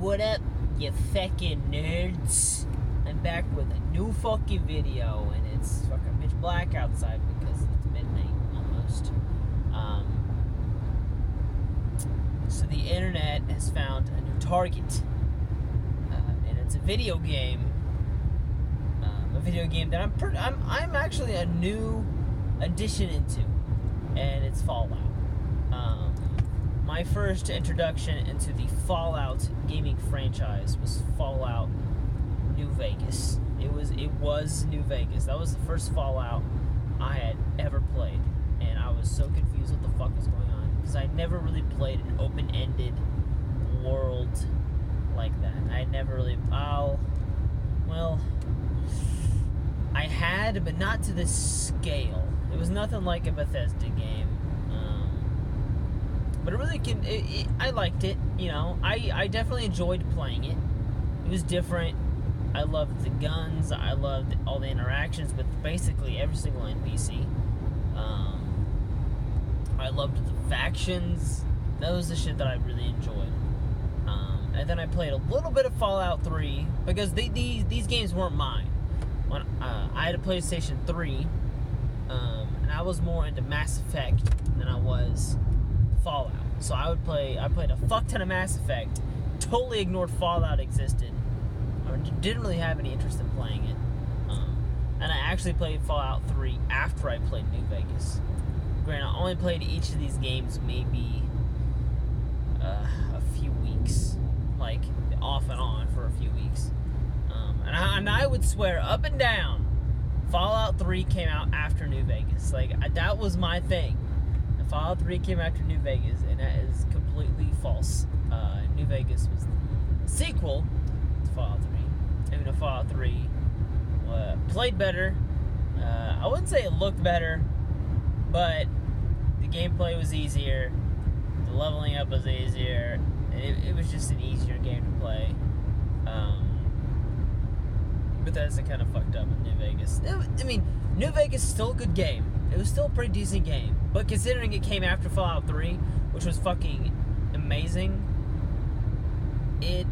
What up, you fucking nerds? I'm back with a new fucking video, and it's fucking pitch black outside because it's midnight almost. So the internet has found a new target, and it's a video game. A video game that I'm actually a new addition into, and it's Fallout. My first introduction into the Fallout gaming franchise was Fallout New Vegas. It was New Vegas. That was the first Fallout I had ever played, and I was so confused what the fuck was going on because I never really played an open-ended world like that. I never really I had, but not to this scale. It was nothing like a Bethesda game. But it really I liked it, you know. I definitely enjoyed playing it. It was different. I loved the guns. I loved all the interactions with basically every single NPC. I loved the factions. That was the shit that I really enjoyed. And then I played a little bit of Fallout 3 because these games weren't mine. When I had a PlayStation 3, and I was more into Mass Effect than I was Fallout. So I played a fuck ton of Mass Effect, totally ignored Fallout existed. I didn't really have any interest in playing it. And I actually played Fallout 3 after I played New Vegas. Granted, I only played each of these games maybe a few weeks, like off and on for a few weeks. And I would swear up and down, Fallout 3 came out after New Vegas. Like, that was my thing. Fallout 3 came after New Vegas, and that is completely false. New Vegas was the sequel to Fallout 3. Even though Fallout 3 played better. I wouldn't say it looked better, but the gameplay was easier. The leveling up was easier. It was just an easier game to play. Bethesda kind of fucked up with New Vegas. I mean, New Vegas is still a good game. It was still a pretty decent game. But considering it came after Fallout 3, which was fucking amazing, it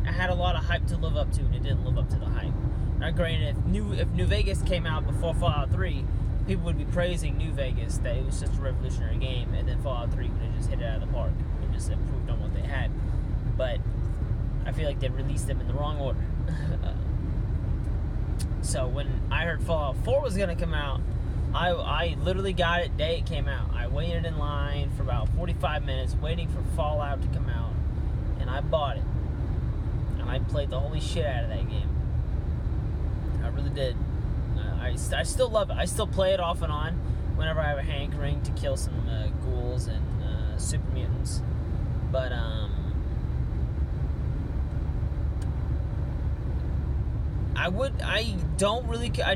had a lot of hype to live up to, and it didn't live up to the hype. Now, granted, if New Vegas came out before Fallout 3, people would be praising New Vegas that it was such a revolutionary game, and then Fallout 3 would have just hit it out of the park and just improved on what they had. But I feel like they released them in the wrong order. So when I heard Fallout 4 was going to come out, I literally got it the day it came out. I waited in line for about 45 minutes waiting for Fallout to come out, and I bought it. And I played the holy shit out of that game. I really did. I still love it. I still play it off and on whenever I have a hankering to kill some ghouls and super mutants. But I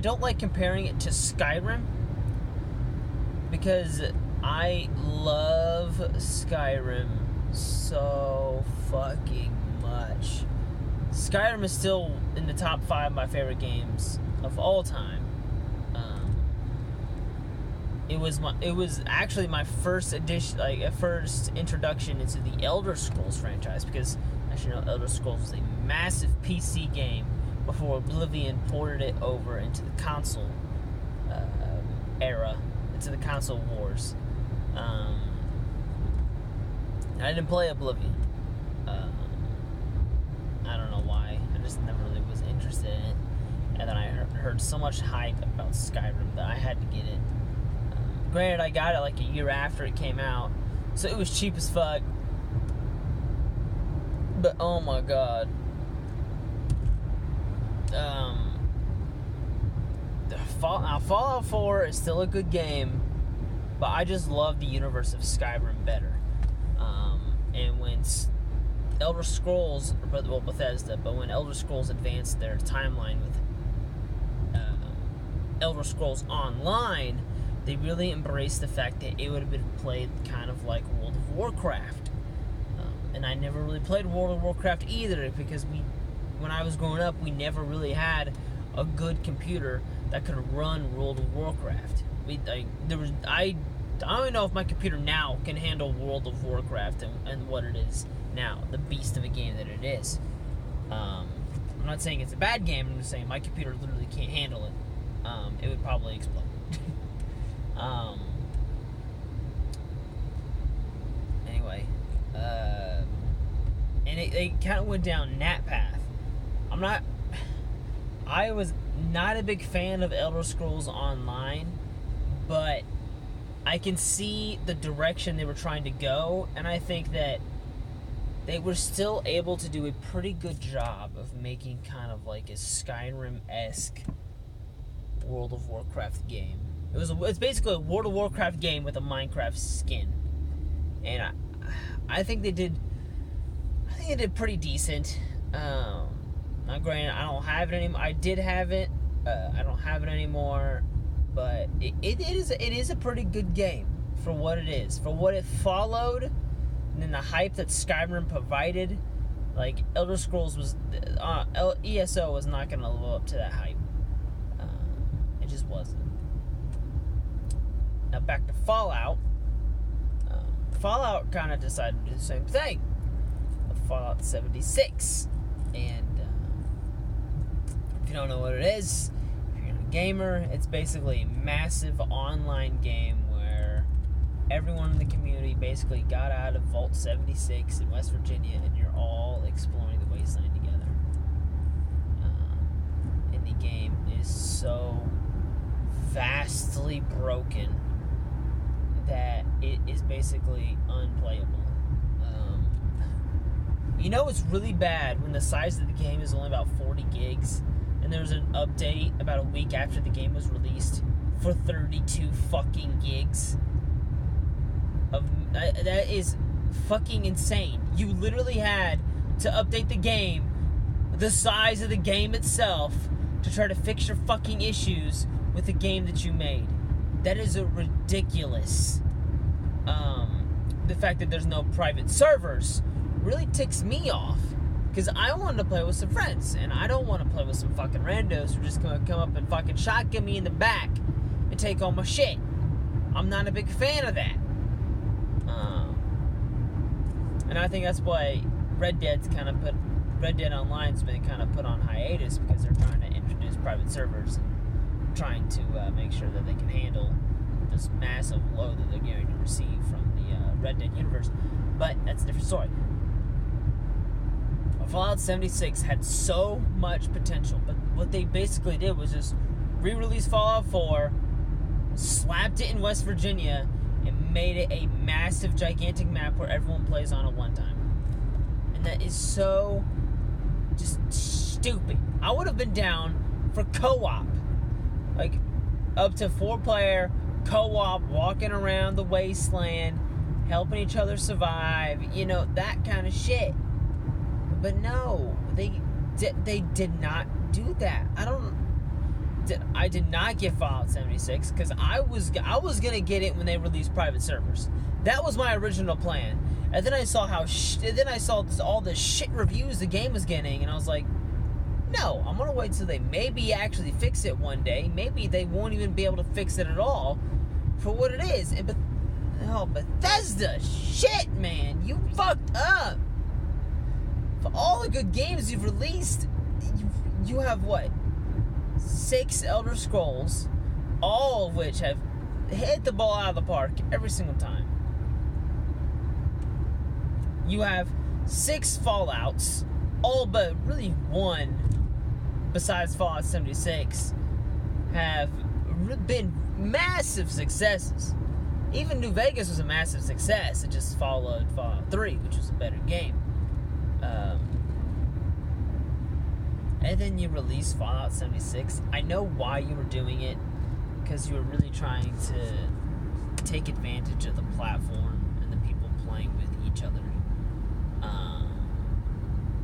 don't like comparing it to Skyrim because I love Skyrim so fucking much. Skyrim is still in the top 5 of my favorite games of all time. It was actually my first introduction into the Elder Scrolls franchise because, as you know, Elder Scrolls was a massive PC game before Oblivion ported it over into the console era, into the console wars. I didn't play Oblivion. I don't know why. I just never really was interested in it. And then I heard so much hype about Skyrim that I had to get it. Granted, I got it like a year after it came out, so it was cheap as fuck. But oh my god. Fallout 4 is still a good game, but I just love the universe of Skyrim better. And when Elder Scrolls, Bethesda, but when Elder Scrolls advanced their timeline with Elder Scrolls Online, they really embraced the fact that it would have been played kind of like World of Warcraft. And I never really played World of Warcraft either because when I was growing up, we never really had a good computer that could run World of Warcraft. I don't even know if my computer now can handle World of Warcraft and what it is now, the beast of a game that it is. I'm not saying it's a bad game. I'm just saying my computer literally can't handle it. It would probably explode. Anyway, and it kind of went down that path. I was not a big fan of Elder Scrolls Online, but I can see the direction they were trying to go, and I think that they were still able to do a pretty good job of making kind of like a Skyrim-esque World of Warcraft game. It's basically a World of Warcraft game with a Minecraft skin, and I think they did pretty decent. Not granted, I don't have it anymore. I did have it. I don't have it anymore, but it is a pretty good game for what it is, for what it followed, and then the hype that Skyrim provided. Like Elder Scrolls was, ESO was not going to live up to that hype. It just wasn't. Now back to Fallout. Fallout kind of decided to do the same thing with Fallout 76, and if you don't know what it is, if you're a gamer, it's basically a massive online game where everyone in the community basically got out of Vault 76 in West Virginia, and you're all exploring the wasteland together. And the game is so vastly broken that it is basically unplayable. It's really bad when the size of the game is only about 40 gigs, and there's an update about a week after the game was released for 32 fucking gigs. That is fucking insane. You literally had to update the game, the size of the game itself, to try to fix your fucking issues with the game that you made. That is ridiculous. The fact that there's no private servers really ticks me off, because I wanted to play with some friends, and I don't want to play with some fucking randos who are just gonna come up and fucking shotgun me in the back and take all my shit. I'm not a big fan of that. And I think that's why Red Dead Online's been kind of put on hiatus, because they're trying to introduce private servers and trying to make sure that they can handle this massive load that they're going to receive from the Red Dead universe. But that's a different story. Fallout 76 had so much potential, but what they basically did was just re-release Fallout 4, slapped it in West Virginia, and made it a massive, gigantic map where everyone plays on at one time. And that is so just stupid. I would have been down for co-op. Like, up to 4-player co-op, walking around the wasteland, helping each other survive, that kind of shit. But no, they did not do that. I did not get Fallout 76 because I was gonna get it when they released private servers. That was my original plan. And then I saw all the shit reviews the game was getting, and I was like, no, I'm gonna wait till they maybe actually fix it one day. Maybe they won't even be able to fix it at all for what it is. And Bethesda, shit, man, you fucked up. For all the good games you've released, you have what? 6 Elder Scrolls, all of which have hit the ball out of the park every single time. You have 6 Fallouts, all but really one, besides Fallout 76, have been massive successes. Even New Vegas was a massive success. It just followed Fallout 3, which was a better game. And then you release Fallout 76. I know why you were doing it, because you were really trying to take advantage of the platform and the people playing with each other.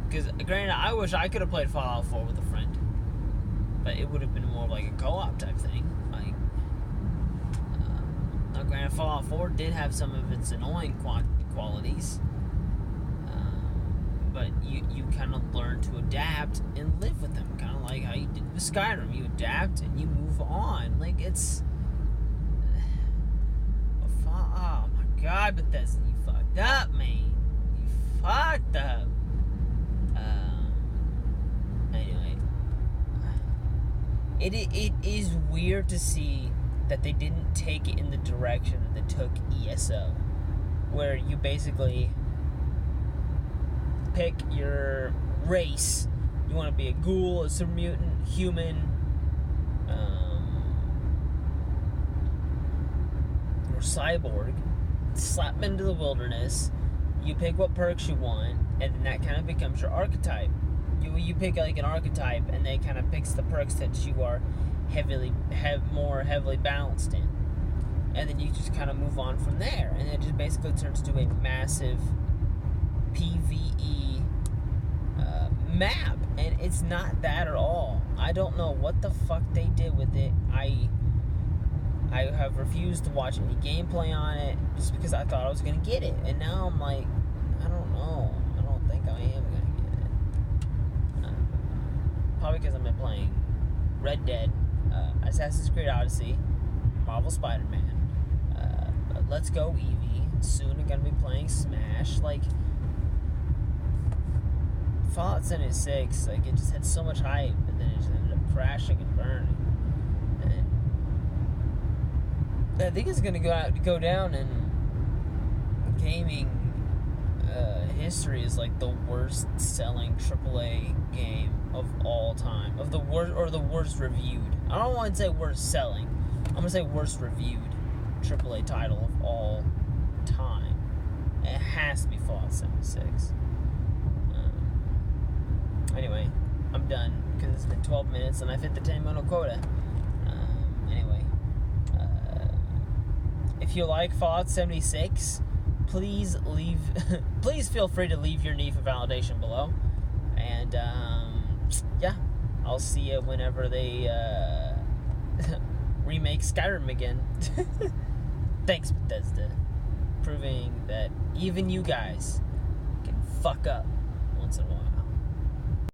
Because, granted, I wish I could have played Fallout 4 with a friend, but it would have been more like a co-op type thing. Like, now, granted, Fallout 4 did have some of its annoying qualities. But you kind of learn to adapt and live with them, kind of like how you did with Skyrim. You adapt and you move on. Like, it's... Oh my god, Bethesda, you fucked up, man. You fucked up. Anyway, it is weird to see that they didn't take it in the direction that they took ESO, where you basically pick your race. You want to be a ghoul, a super mutant, human, or cyborg. Slap them into the wilderness. You pick what perks you want, and then that kind of becomes your archetype. You pick like an archetype, and they kind of picks the perks that you are more heavily balanced in, and then you just kind of move on from there, and it just basically turns into a massive PvE map, and it's not that at all. I don't know what the fuck they did with it. I have refused to watch any gameplay on it just because I thought I was gonna get it, and now I'm like, I don't know. I don't think I am gonna get it. Probably because I've been playing Red Dead, Assassin's Creed Odyssey, Marvel Spider-Man, Let's Go Eevee. Soon I'm gonna be playing Smash. Like, Fallout 76, like, it just had so much hype, and then it just ended up crashing and burning. And I think it's gonna go down in gaming history as like the worst selling AAA game of all time, of the worst reviewed. I don't want to say worst selling. I'm gonna say worst reviewed AAA title of all time. It has to be Fallout 76. Anyway, I'm done because it's been 12 minutes and I've hit the 10-minute quota. Anyway, if you like Fallout 76, please feel free to leave your need for validation below. And yeah, I'll see you whenever they remake Skyrim again. Thanks, Bethesda, proving that even you guys can fuck up once in a while.